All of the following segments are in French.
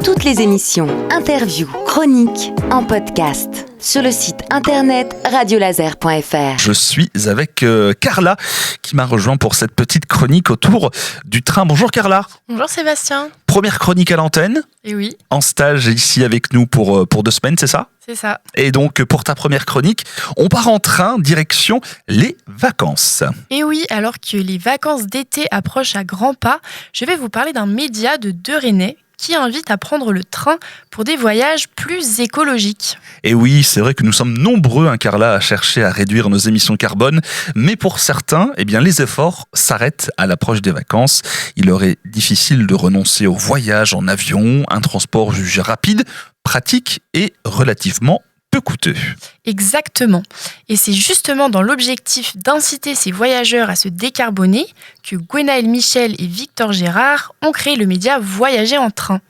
Toutes les émissions, interviews, chroniques en podcast sur le site internet radiolaser.fr. Je suis avec Carla qui m'a rejoint pour cette petite chronique autour du train. Bonjour Carla. Bonjour Sébastien. Première chronique à l'antenne. Et oui. En stage ici avec nous pour 2 semaines, c'est ça ? C'est ça. Et donc pour ta première chronique, on part en train direction les vacances. Et oui, alors que les vacances d'été approchent à grands pas, je vais vous parler d'un média de deux Rennais qui invite à prendre le train pour des voyages plus écologiques. Et oui, c'est vrai que nous sommes nombreux, Carla, à chercher à réduire nos émissions carbone, mais pour certains, les efforts s'arrêtent à l'approche des vacances. Il leur est difficile de renoncer au voyage en avion, un transport jugé rapide, pratique et relativement peu coûteux. Exactement. Et c'est justement dans l'objectif d'inciter ces voyageurs à se décarboner que Gwenaël Michel et Victor Gérard ont créé le média Voyager en train,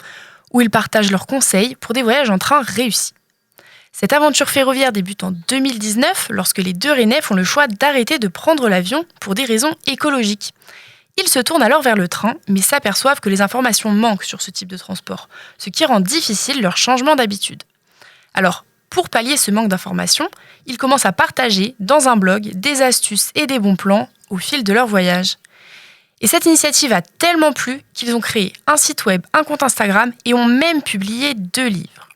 où ils partagent leurs conseils pour des voyages en train réussis. Cette aventure ferroviaire débute en 2019 lorsque les deux Rennais font le choix d'arrêter de prendre l'avion pour des raisons écologiques. Ils se tournent alors vers le train, mais s'aperçoivent que les informations manquent sur ce type de transport, ce qui rend difficile leur changement d'habitude. Alors, pour pallier ce manque d'informations, ils commencent à partager dans un blog des astuces et des bons plans au fil de leur voyage. Et cette initiative a tellement plu qu'ils ont créé un site web, un compte Instagram et ont même publié 2 livres.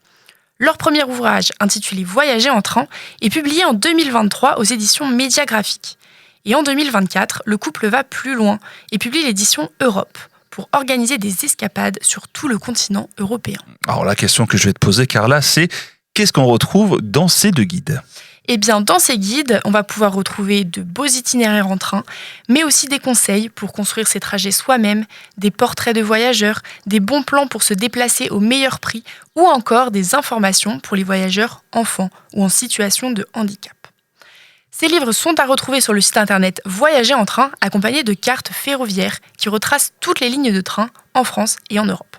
Leur premier ouvrage, intitulé Voyager en train, est publié en 2023 aux éditions Média Graphique. Et en 2024, le couple va plus loin et publie l'édition Europe pour organiser des escapades sur tout le continent européen. Alors la question que je vais te poser, Carla, c'est qu'est-ce qu'on retrouve dans ces 2 guides ? Eh bien, dans ces guides, on va pouvoir retrouver de beaux itinéraires en train, mais aussi des conseils pour construire ses trajets soi-même, des portraits de voyageurs, des bons plans pour se déplacer au meilleur prix, ou encore des informations pour les voyageurs enfants ou en situation de handicap. Ces livres sont à retrouver sur le site internet Voyager en train, accompagnés de cartes ferroviaires qui retracent toutes les lignes de train en France et en Europe.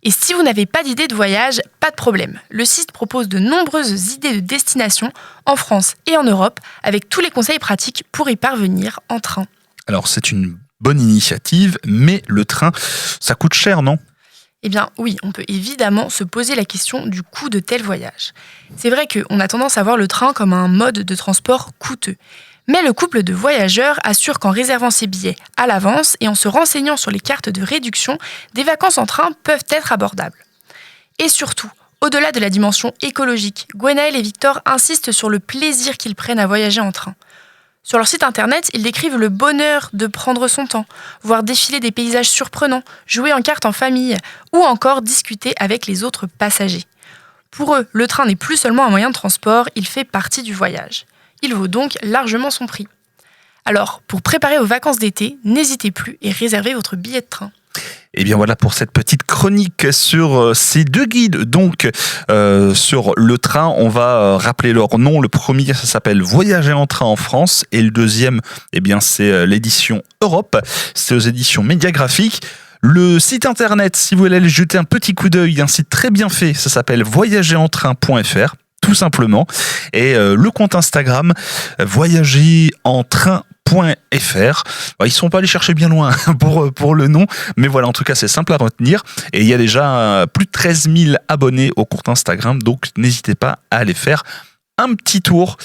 Et si vous n'avez pas d'idée de voyage, pas de problème. Le site propose de nombreuses idées de destination en France et en Europe, avec tous les conseils pratiques pour y parvenir en train. Alors c'est une bonne initiative, mais le train, ça coûte cher, non ? Eh bien oui, on peut évidemment se poser la question du coût de tel voyage. C'est vrai qu'on a tendance à voir le train comme un mode de transport coûteux. Mais le couple de voyageurs assure qu'en réservant ses billets à l'avance et en se renseignant sur les cartes de réduction, des vacances en train peuvent être abordables. Et surtout, au-delà de la dimension écologique, Gwenaël et Victor insistent sur le plaisir qu'ils prennent à voyager en train. Sur leur site internet, ils décrivent le bonheur de prendre son temps, voir défiler des paysages surprenants, jouer en cartes en famille ou encore discuter avec les autres passagers. Pour eux, le train n'est plus seulement un moyen de transport, il fait partie du voyage. Il vaut donc largement son prix. Alors, pour préparer vos vacances d'été, n'hésitez plus et réservez votre billet de train. Et bien voilà pour cette petite chronique sur ces 2 guides. Donc sur le train, on va rappeler leur nom. Le premier, ça s'appelle Voyager en train en France. Et le deuxième, c'est l'édition Europe. C'est aux éditions Média Graphique. Le site internet, si vous voulez aller jeter un petit coup d'œil, un site très bien fait, ça s'appelle voyagerentrain.fr. Tout simplement. Et le compte Instagram, voyagerentrain.fr. Ils ne sont pas allés chercher bien loin pour le nom, mais voilà, en tout cas, c'est simple à retenir. Et il y a déjà plus de 13 000 abonnés au compte Instagram, donc n'hésitez pas à aller faire un petit tour.